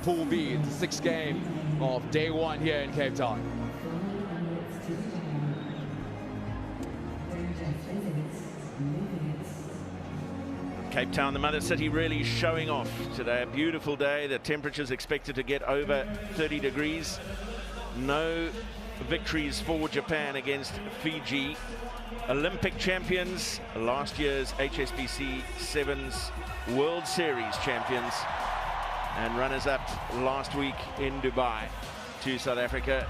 Pool B, the sixth game of day one here in Cape Town. Cape Town, the mother city, really showing off today. A beautiful day. The temperature's expected to get over 30 degrees. No victories for Japan against Fiji. Olympic champions, last year's HSBC Sevens World Series champions, and runners-up last week in Dubai to South Africa.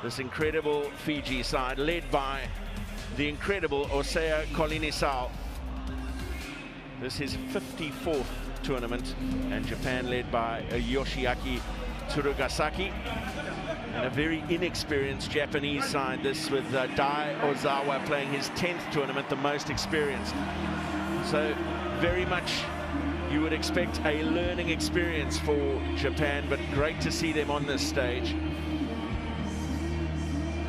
This incredible Fiji side led by the incredible Osea Kolinisau. This is his 54th tournament, and Japan led by Yoshiaki Tsurugasaki. And a very inexperienced Japanese side, this with Dai Ozawa playing his 10th tournament, the most experienced. So very much you would expect a learning experience for Japan, but great to see them on this stage.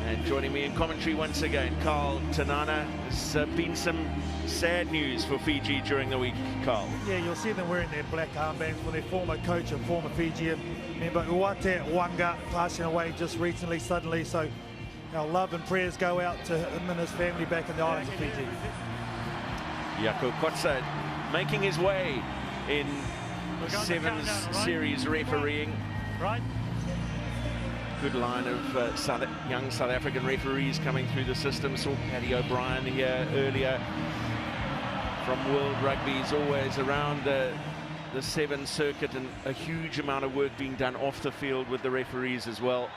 And joining me in commentary once again, Carl Tanana. There's been some sad news for Fiji during the week, Carl. Yeah, you'll see them wearing their black armbands for their former coach and former Fijian. Remember, Uate Wanga passing away just recently, suddenly. So our love and prayers go out to him and his family back in the islands of Fiji. Jaco Kotze making his way in Sevens series refereeing. Right. Good line of young South African referees coming through the system. Saw Paddy O'Brien here earlier from World Rugby. He's always around the Sevens circuit, and a huge amount of work being done off the field with the referees as well.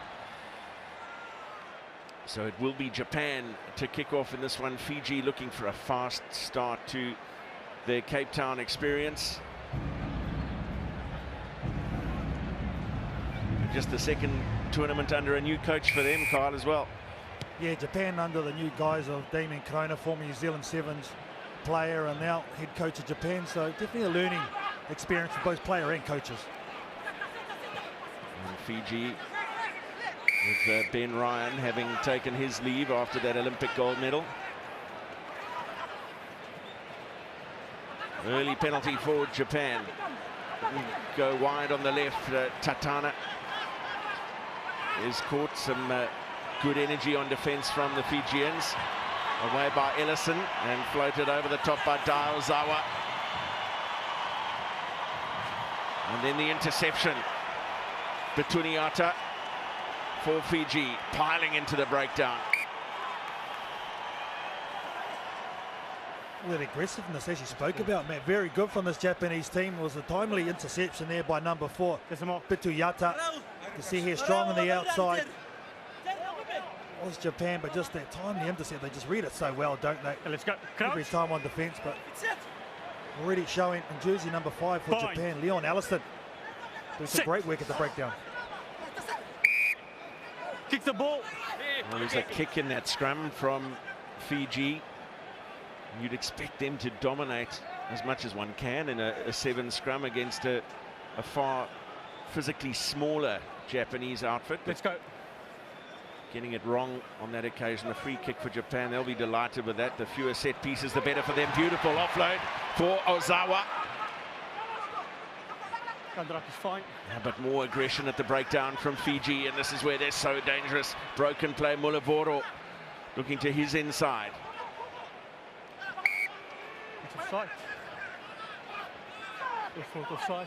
So it will be Japan to kick off in this one. Fiji looking for a fast start to their Cape Town experience. Just the second tournament under a new coach for them, Carl, as well. Yeah, Japan under the new guise of Damien Kona, former New Zealand Sevens player and now head coach of Japan. So definitely a learning experience for both player and coaches. And Fiji, with Ben Ryan having taken his leave after that Olympic gold medal. Early penalty for Japan. Go wide on the left. Tatana is caught. Some good energy on defense from the Fijians. Away by Ellison and floated over the top by Dai Ozawa. And then the interception. Betuniata for Fiji, piling into the breakdown. Well, the aggressiveness, as you spoke about, Matt, very good from this Japanese team. It was a timely interception there by number 4, Betuniata. You see here, strong on the outside. Was Japan, but just that time, the intercept, they just read it so well, don't they? Let's go. Every time on defense, but already showing in jersey number 5 for Japan, Leon Alliston. Doing some great work at the breakdown. Kick the ball. Well, there's a kick in that scrum from Fiji. You'd expect them to dominate as much as one can in a 7 scrum against a far physically smaller Japanese outfit. Let's go. Getting it wrong on that occasion. A free kick for Japan. They'll be delighted with that. The fewer set pieces, the better for them. Beautiful offload for Ozawa. Is fine. Yeah, but more aggression at the breakdown from Fiji, and this is where they're so dangerous. Broken play, Mulavoro looking to his inside. It's offside.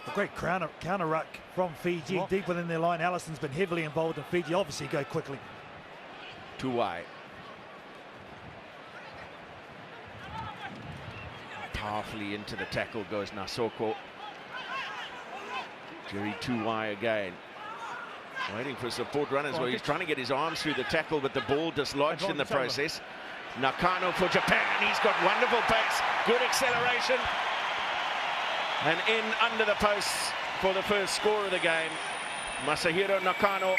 A great counter ruck from Fiji, deep within their line. Allison's been heavily involved in Fiji, obviously go quickly. Tuwai. Powerfully into the tackle goes Nasoko. Jerry Tuwai again. Waiting for support runners. Well, he's trying to get his arms through the tackle, but the ball dislodged in the process. Nakano for Japan. He's got wonderful pace. Good acceleration. And in under the posts for the first score of the game. Masahiro Nakano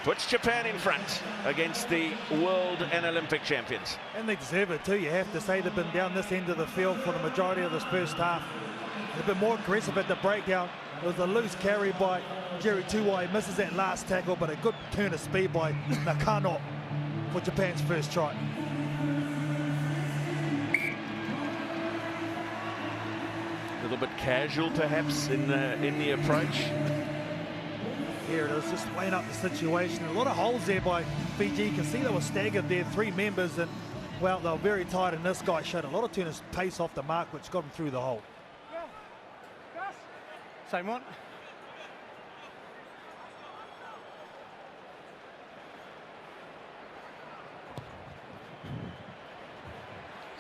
puts Japan in front against the world and Olympic champions. And they deserve it too, you have to say. They've been down this end of the field for the majority of this first half. They've been more aggressive at the breakdown. It was a loose carry by Jerry Tuwai. He misses that last tackle, but a good turn of speed by Nakano for Japan's first try. The little bit casual, perhaps, in the approach. Here it is, just weighing up the situation. A lot of holes there by Fiji. You can see they were staggered there, 3 members, and well, they were very tight, and this guy showed a lot of tennis pace off the mark, which got him through the hole. Same one.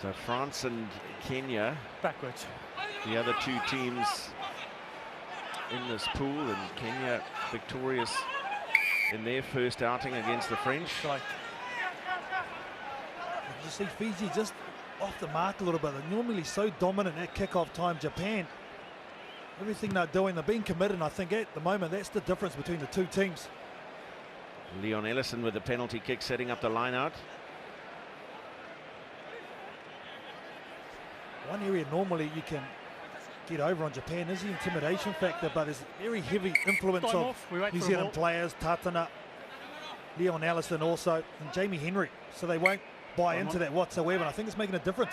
So France and Kenya, Backwards. the other 2 teams in this pool, and Kenya victorious in their first outing against the French. Right. You see Fiji just off the mark a little bit. They're normally so dominant at kickoff time. Japan, everything they're doing, they're being committed, and I think at the moment that's the difference between the 2 teams. Leon Ellison with the penalty kick, setting up the line out. One area normally you can get over on Japan is the intimidation factor, but there's a very heavy influence Time of off. We wait New for a Zealand ball. players, Tatana, Leon Ellison also, and Jamie Henry. So they won't buy into that whatsoever, and I think it's making a difference.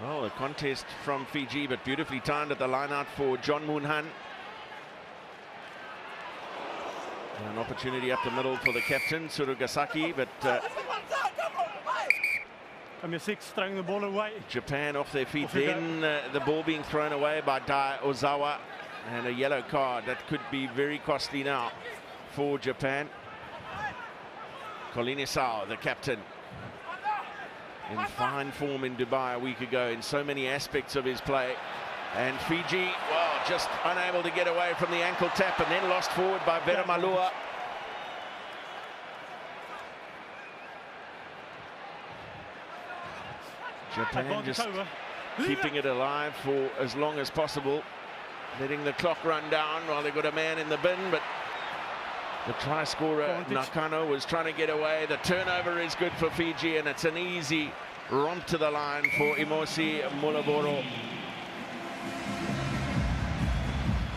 Oh, a contest from Fiji, but beautifully timed at the line out for John Moonhan. And an opportunity up the middle for the captain, Surugasaki, but Come your 6, throwing the ball away. Japan off their feet. Off you go. Then the ball being thrown away by Dai Ozawa, and a yellow card that could be very costly now for Japan. Colin Isao, the captain, in fine form in Dubai a week ago in so many aspects of his play. And Fiji, well, just unable to get away from the ankle tap, and then lost forward by Vera Malua. Japan Advantage just over. keeping it alive for as long as possible, letting the clock run down while they got a man in the bin, but the try scorer Advantage. Nakano was trying to get away. The turnover is good for Fiji, and it's an easy romp to the line for Imosi Mulaboro.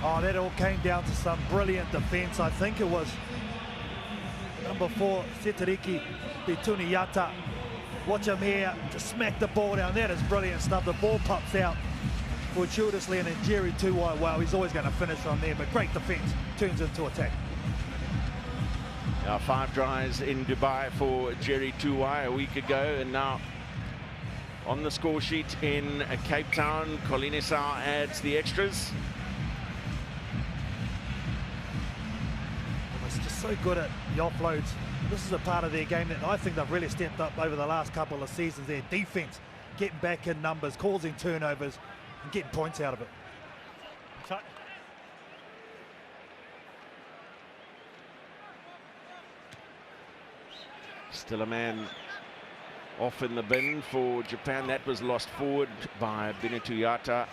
Oh, that all came down to some brilliant defense. I think it was number 4, Setariki Betuniyata. Watch him here, just smack the ball down. That is brilliant stuff. The ball pops out fortuitously, and then Jerry Tuwai, wow, he's always going to finish from there, but great defense, turns into attack. 5 tries in Dubai for Jerry Tuwai a week ago, and now on the score sheet in Cape Town, Colin Isao adds the extras. It's just so good at the offloads. This is a part of their game that I think they've really stepped up over the last couple of seasons. Their defense, getting back in numbers, causing turnovers, and getting points out of it. Still a man off in the bin for Japan. That was lost forward by Binituyata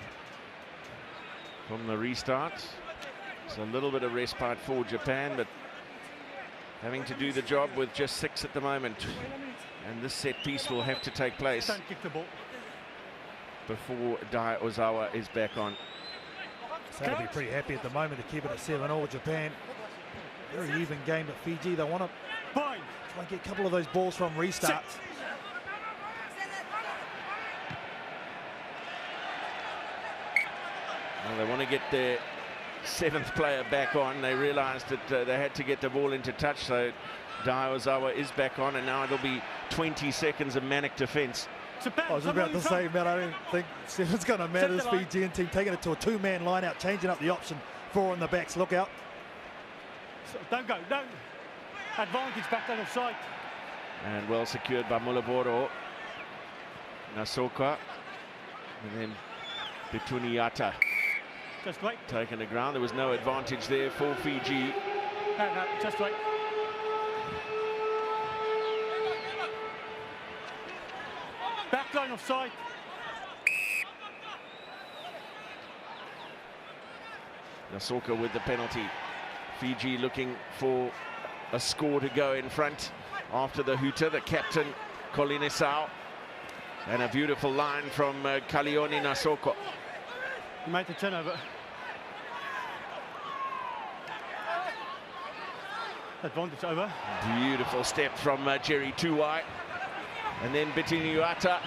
from the restart. It's a little bit of respite for Japan, but having to do the job with just 6 at the moment. And this set piece will have to take place Don't kick the ball. before Dai Ozawa is back on. So they'll be pretty happy at the moment to keep it at 7-all. Japan, very even game at Fiji. They want to Fine. try and get a couple of those balls from restarts. Well, they want to get their 7th player back on. They realized that they had to get the ball into touch, so Dai Ozawa is back on, and now it'll be 20 seconds of manic defense. I was about to say, man, I don't think it's going to matter. This Fijian team taking it to a 2-man line out, changing up the option. 4 on the backs, look out. So don't go, don't. Advantage back line of sight. And well secured by Mulaboro. Nasoka. And then Betuniyata Just wait. taking the ground. There was no advantage there for Fiji. No, just wait. Back line of sight. Nasoka with the penalty. Fiji looking for a score to go in front after the hooter. The captain, Colin Isao. And a beautiful line from Kalioni Nasoka. He made the turnover. Advantage over. Beautiful step from Jerry Tuwai. And then Bitiniuata,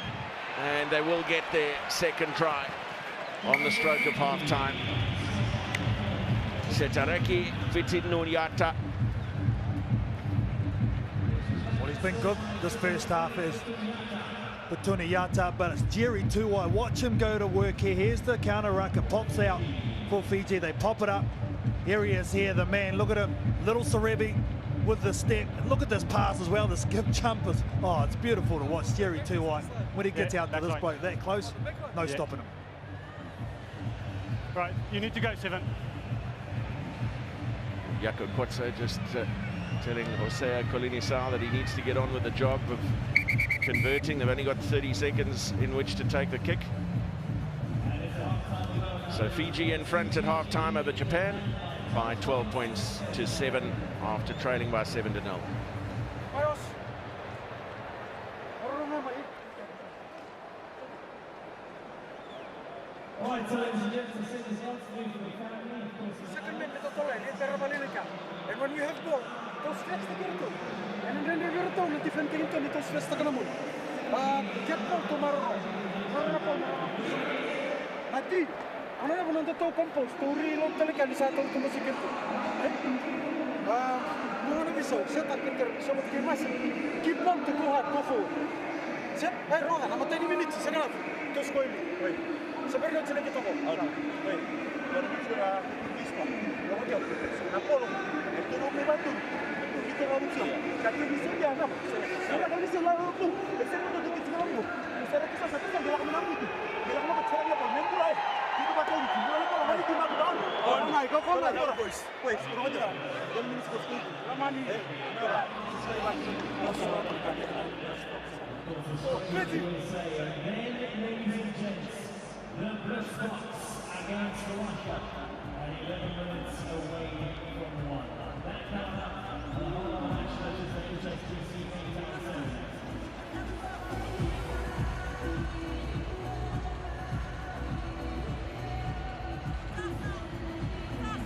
and they will get their second try on the stroke of half-time. Setareki, Bitiniuata. Well, he's been good this first half is Bitiniuata, but it's Jerry Tuwai. Watch him go to work here. Here's the counter ruck. It pops out for Fiji. They pop it up. Here he is here, the man. Look at him. Little Serebi with the step. Look at this pass as well. This skip jump is, oh, it's beautiful to watch Jerry Tuwai. When he gets out to this bloke that close, no stopping him. Right, you need to go, 7. Jaco Kotze just telling Hosea Kolinisau that he needs to get on with the job of converting. They've only got 30 seconds in which to take the kick. So Fiji in front at half-time over Japan by 12 points to 7 after trailing by 7-0. All right, so ladies and gentlemen, this is for the family. Second minute of the line, and when you have ball, don't stretch the girl. And then the girl, the different thing, don't stretch the girl. Get ball tomorrow. Mati, ano na bunong to compose, to reload talaga sa atong tumasikip. Mga nabiso, set up kita, so what game mas? Keep on to go hard, go forward. Set, Rohan, namatay ni minutes, second half. To score me. Wait. Sebenarnya sila kita ko. Wait. Baru sila bispa. Lawan dia. Napolo. Itu rumah batu. Itu kita lawan dia. Kata di sini dia nak. Saya kali sila aku. Saya nak duduk di sini. Saya rasa satu kan dia menang itu. Dia nak cara dia main bola. Kita bakal di bola bola mari kita down. Oh my god, kau nak bola boys. Wait, suruh dia. Dia minus kos tu. Ramani. The Blue Spots against Russia at 11 minutes away from 1. That countdown for the whole match versus the HSBC 2007.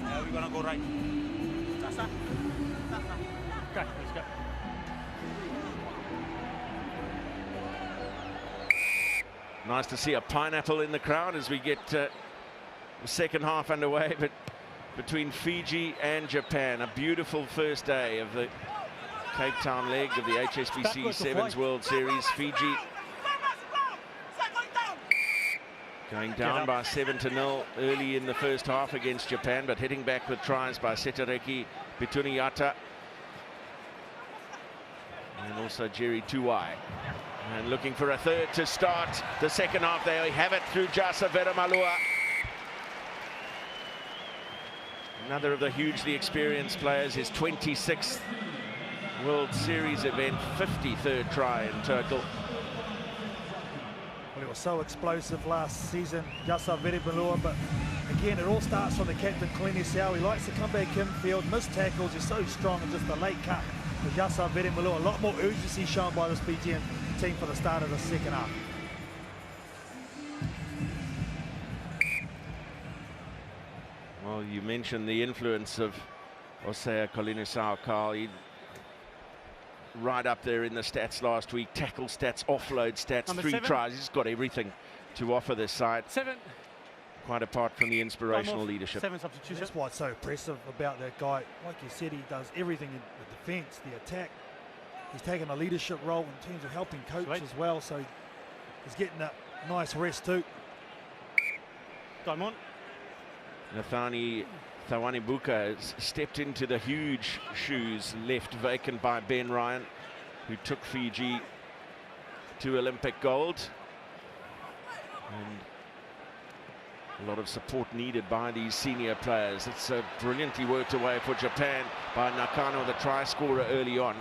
Now we're gonna go right. Okay, let's go. Nice to see a pineapple in the crowd as we get the second half underway, but between Fiji and Japan, a beautiful first day of the Capetown leg of the HSBC Sevens World Series. Fiji going down by 7-0 early in the first half against Japan, but hitting back with tries by Setareki, Bituniuata, and also Jerry Tuwai. And looking for a third to start the second half. They have it through Jasa Veramalua. Another of the hugely experienced players, his 26th World Series event, 53rd try in total. Well, it was so explosive last season, Jasa Veramalua, but again, it all starts from the captain, Kolinisau. He likes to come back in field, miss tackles, he's so strong, and just a late cut for Jasa Veramalua. A lot more urgency shown by this Fijian team for the start of the second half. Well, you mentioned the influence of Hosea Kolinisau, Carl. He right up there in the stats last week. Tackle stats, offload stats, Number 3 7. tries. He's got everything to offer this side. 7. Quite apart from the inspirational leadership. 7 substitution. That's what's so impressive about that guy. Like you said, he does everything in the defence, the attack. He's taken a leadership role in terms of helping coach as well, so he's getting a nice rest too. Time on. Nathani Thawanibuka has stepped into the huge shoes left vacant by Ben Ryan, who took Fiji to Olympic gold. And a lot of support needed by these senior players. It's brilliantly worked away for Japan by Nakano, the try scorer early on.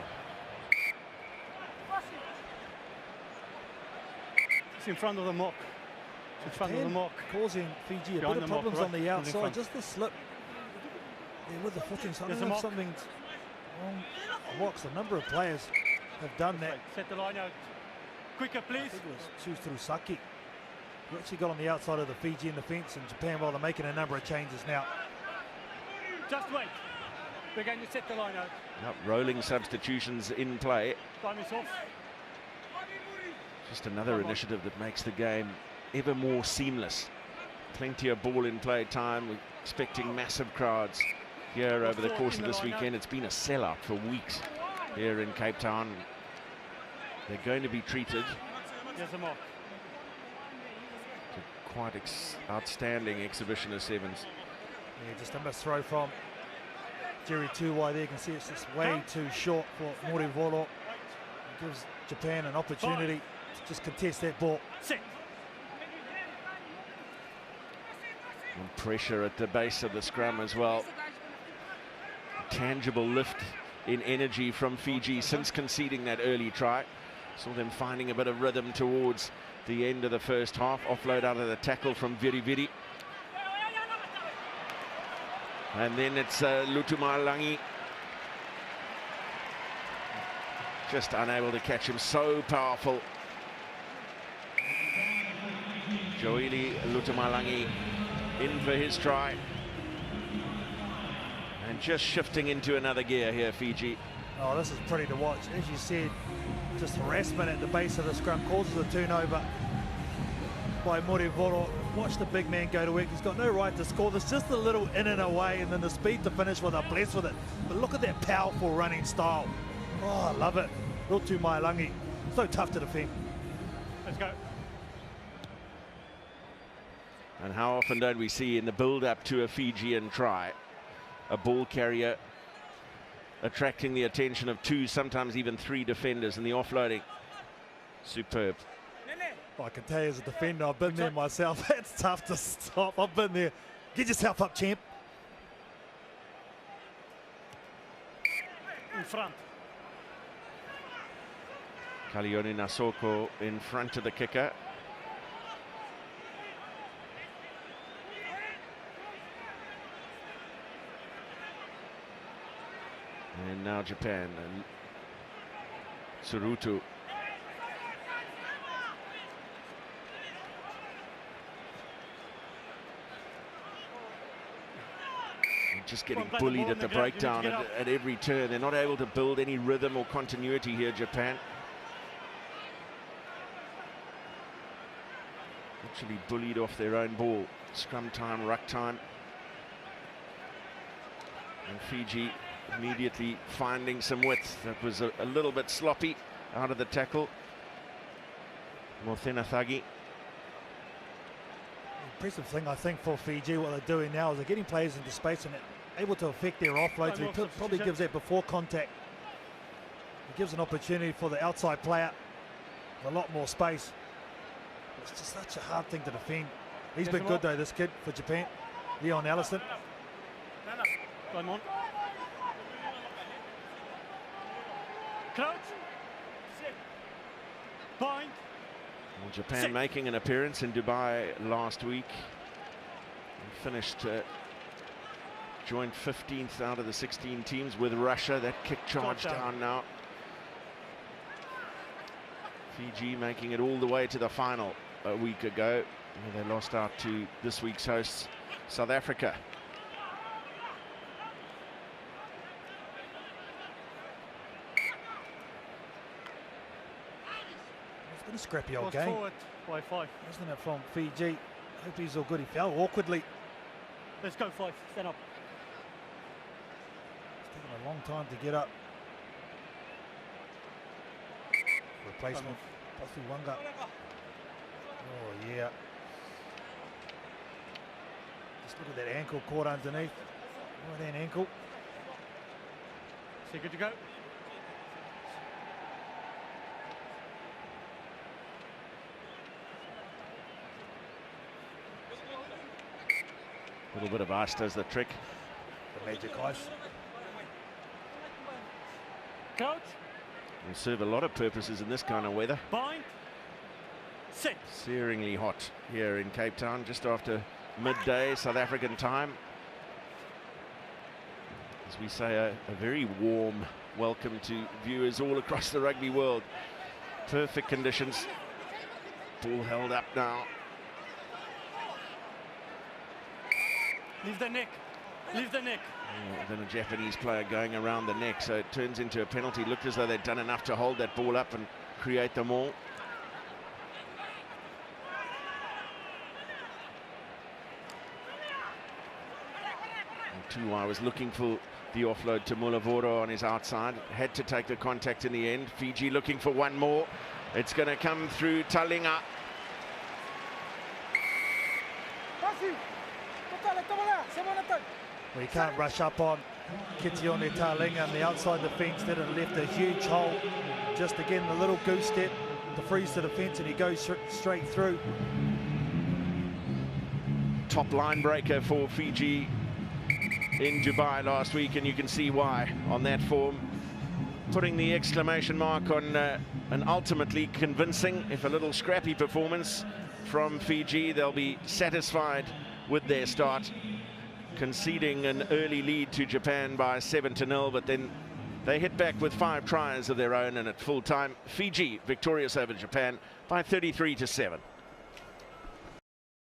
It's in front of the mock. It's in front of the mock. Causing Fiji a bit of problems on the outside. Just the slip there with the footing. So I don't know if something's wrong. Walks. A number of players have done that. Set the line out. Quicker, please. I think it was Tsurusaki. He actually got on the outside of the Fijian defence, and Japan, while they're making a number of changes now. Just wait. We're going to set the line out. Yep, rolling substitutions in play. Time is off. Just another initiative that makes the game ever more seamless. Plenty of ball in play time. We're expecting massive crowds here over the course of this weekend. It's been a sellout for weeks here in Cape Town. They're going to be treated to quite outstanding exhibition of sevens. Yeah, just a missed throw from Jerry Tuwai there. You can see it's just way too short for Mori Volo. It gives Japan an opportunity to just contest that ball. And pressure at the base of the scrum as well. Tangible lift in energy from Fiji since conceding that early try. Saw them finding a bit of rhythm towards the end of the first half. Offload out of the tackle from Viri Viri. And then it's Lutumalangi. Just unable to catch him, so powerful. Joeli Lutumalangi in for his try. And just shifting into another gear here, Fiji. Oh, this is pretty to watch. As you said, just harassment at the base of the scrum causes a turnover by Mori Voro. Watch the big man go to work. He's got no right to score. There's just a little in and away, and then the speed to finish with. I'm blessed with it. But look at that powerful running style. Oh, I love it. Rotu Mailangi. So tough to defend. Let's go. And how often don't we see in the build-up to a Fijian try, a ball carrier attracting the attention of 2, sometimes even 3 defenders, and the offloading. Superb. I can tell you as a defender, I've been there myself. It's tough to stop. I've been there. Get yourself up, champ. In front. Kalioni Nasoko in front of the kicker. And now Japan and Tsurutu. Just getting bullied at the breakdown at every turn. They're not able to build any rhythm or continuity here, Japan. Actually bullied off their own ball. Scrum time, ruck time. And Fiji immediately finding some width. That was a little bit sloppy out of the tackle. Mothena Thagi. Impressive thing, I think, for Fiji, what they're doing now is they're getting players into space and they're able to affect their offloads. It probably gives that before contact. It gives an opportunity for the outside player with a lot more space. It's just such a hard thing to defend. He's been good though, this kid, for Japan. Leon Allison. Come on. Crouch. Bind. Well, Japan making an appearance in Dubai last week and finished joined 15th out of the 16 teams with Russia. That kick charge down now. Fiji making it all the way to the final a week ago. They lost out to this week's hosts, South Africa. It's been a scrappy old game. Forward by 5. Isn't it, from Fiji? Hope he's all good. He fell awkwardly. Let's go 5. Stand up. It's taken a long time to get up. Replacement. Pasu Wanga. Oh, yeah. Just look at that ankle caught underneath. Right hand ankle. So good to go. A little bit of ice does the trick. The magic ice. Coach. Will serve a lot of purposes in this kind of weather. Bind. Sit. Searingly hot here in Cape Town, just after midday South African time. As we say, a very warm welcome to viewers all across the rugby world. Perfect conditions. Ball held up now. Leave the neck. Leave the neck. Then a Japanese player going around the neck, so it turns into a penalty. Looked as though they'd done enough to hold that ball up and create them all. Tuwai was looking for the offload to Mulavoro on his outside. Had to take the contact in the end. Fiji looking for one more. It's going to come through Talinga. We can't rush up on Kitione Talinga on the outside the fence. That it left a huge hole. Just again, the little goose step to freeze to the fence, and he goes straight through. Top line breaker for Fiji in Dubai last week, and you can see why on that form. Putting the exclamation mark on an ultimately convincing, if a little scrappy performance from Fiji. They'll be satisfied with their start, conceding an early lead to Japan by 7-0, but then they hit back with 5 tries of their own, and at full time, Fiji victorious over Japan by 33-7.